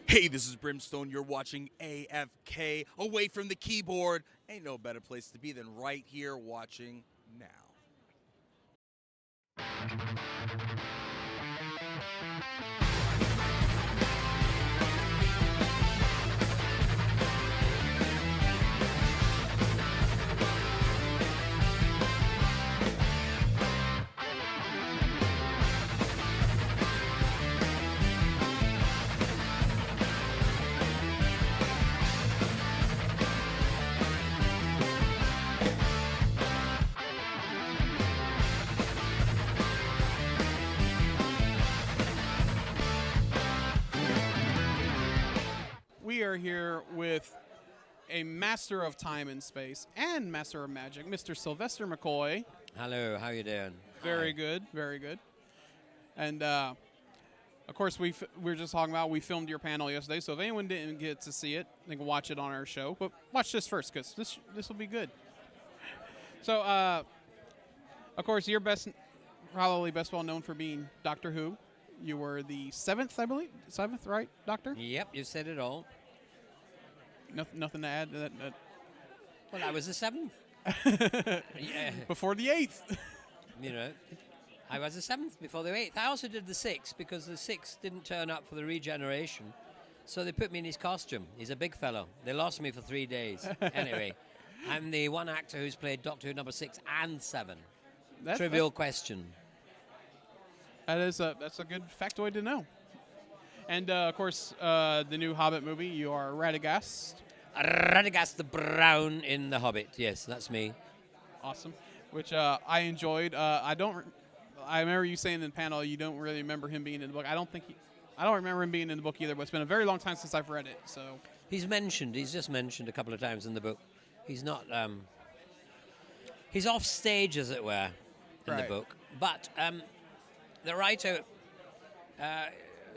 Hey, this is Brimstone. You're watching AFK away from the keyboard. Ain't no better place to be than right here watching now. We are here with a master of time and space and master of magic, Mr. Sylvester McCoy. Hello, how you doing? Very Hi. good, very good. And of course, we were just talking about we filmed your panel yesterday. So if anyone didn't get to see it, they can watch it on our show. But watch this first, because this will be good. So, of course, you're probably best well known for being Doctor Who. You were the seventh, I believe, right, Doctor? Yep, you said it all. Nothing to add to that. Well, I was the seventh. Yeah, Before the eighth. you know, I was the seventh before the eighth. I also did the sixth because the sixth didn't turn up for the regeneration, so they put me in his costume. He's a big fellow. They lost me for 3 days. Anyway, I'm the one actor who's played Doctor Who number 6 and 7. Trivial question. That's a good factoid to know. And, of course, the new Hobbit movie, you are Radagast. Radagast the Brown in The Hobbit. Yes, that's me. Awesome. Which I enjoyed. I remember you saying in the panel you don't really remember him being in the book. I don't remember him being in the book either, but it's been a very long time since I've read it. So He's just mentioned a couple of times in the book. He's not, he's off stage, as it were, in the Right. book. But the writer,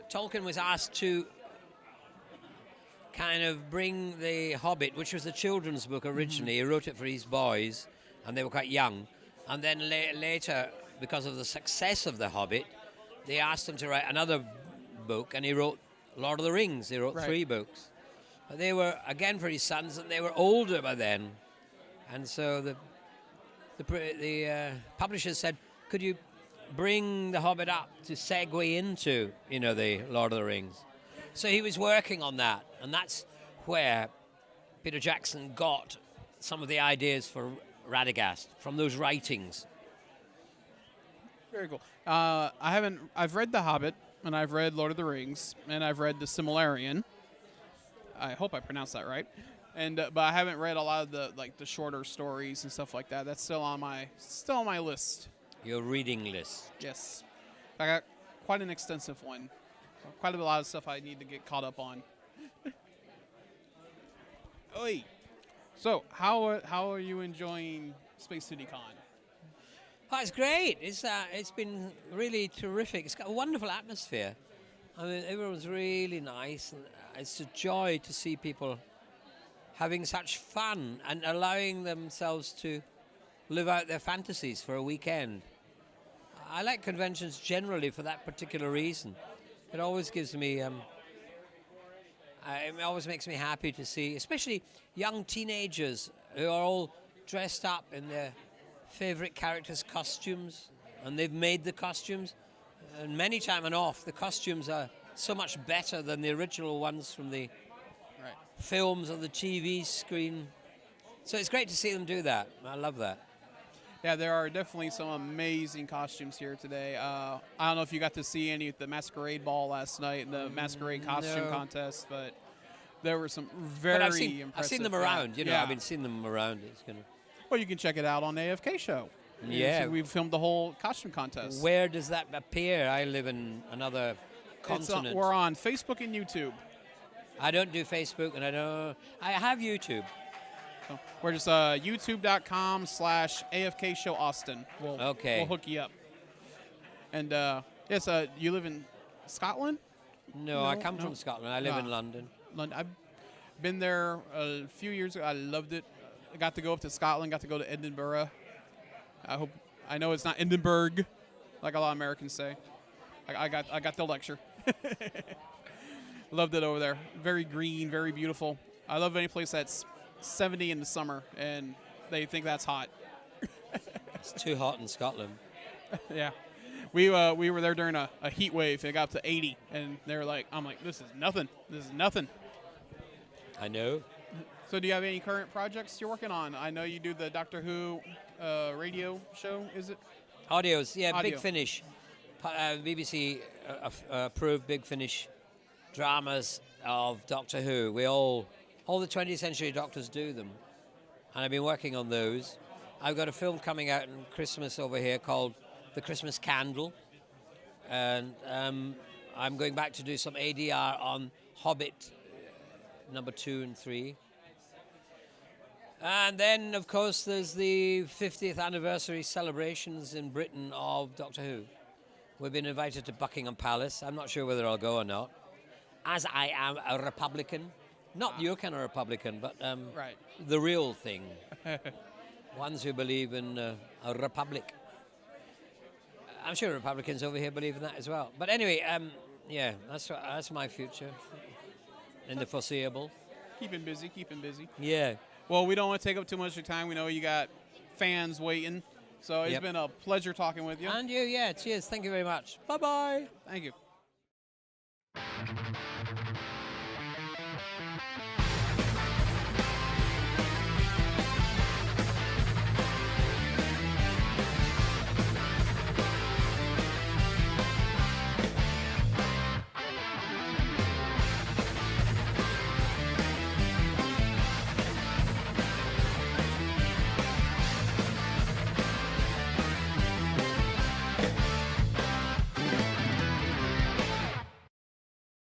Tolkien was asked to kind of bring The Hobbit, which was a children's book originally. He wrote it for his boys, and they were quite young. And then later, because of the success of The Hobbit, they asked him to write another book, and he wrote Lord of the Rings. He wrote 3 books. But they were, again, for his sons, and they were older by then. And so the publishers said, could you bring The Hobbit up to segue into, the Lord of the Rings? So he was working on that, and that's where Peter Jackson got some of the ideas for Radagast, from those writings. very cool. I've read The Hobbit, and I've read Lord of the Rings, and I've read The Silmarillion. I hope I pronounced that right. And but I haven't read a lot of the shorter stories and stuff like that. That's still on my list. Your reading list. Yes, I got quite an extensive one. Quite a lot of stuff I need to get caught up on. Oi. So how are you enjoying Space City Con? Oh, it's great. It's been really terrific. It's got a wonderful atmosphere. I mean, everyone's really nice, and it's a joy to see people having such fun and allowing themselves to live out their fantasies for a weekend. I like conventions generally for that particular reason. It always gives me, it always makes me happy to see, especially young teenagers who are all dressed up in their favorite characters' costumes, and they've made the costumes. And many time and off, the costumes are so much better than the original ones from the films or the TV screen. So it's great to see them do that. I love that. Yeah, there are definitely some amazing costumes here today. I don't know if you got to see any at the Masquerade Ball last night, the Masquerade Costume Contest, but there were some very impressive. I've seen them around. I've been seeing them around. Well, you can check it out on AFK Show. Yeah. We've filmed the whole costume contest. Where does that appear? I live in another continent. We're on Facebook and YouTube. I don't do Facebook, and I have YouTube. So we're just youtube.com/AFK Show Austin. We'll hook you up. And yes, you live in Scotland? No, I come from Scotland. I live in London. I've been there a few years ago. I loved it. I got to go up to Scotland. Got to go to Edinburgh. I know it's not Edinburgh, like a lot of Americans say. I got the lecture. Loved it over there. Very green, very beautiful. I love any place that's 70 in the summer and they think that's hot. It's too hot in Scotland. Yeah. We were there during a heat wave. It got up to 80, and they were like, I'm like, this is nothing. This is nothing. I know. So do you have any current projects you're working on? I know you do the Doctor Who radio show, is it? Audios, yeah, Audio. Big Finish. BBC approved Big Finish dramas of Doctor Who. All the 20th century doctors do them. And I've been working on those. I've got a film coming out in Christmas over here called The Christmas Candle. And I'm going back to do some ADR on Hobbit number 2 and 3. And then, of course, there's the 50th anniversary celebrations in Britain of Doctor Who. We've been invited to Buckingham Palace. I'm not sure whether I'll go or not, as I am a Republican. Not your kind of Republican, but Right. the real thing. Ones who believe in a republic. I'm sure Republicans over here believe in that as well. But anyway, yeah, that's my future in the foreseeable. Keeping busy, keeping busy. Yeah. Well, we don't want to take up too much of your time. We know you got fans waiting. So it's Yep. been a pleasure talking with you. And you, yeah, cheers. Thank you very much. Bye-bye. Thank you.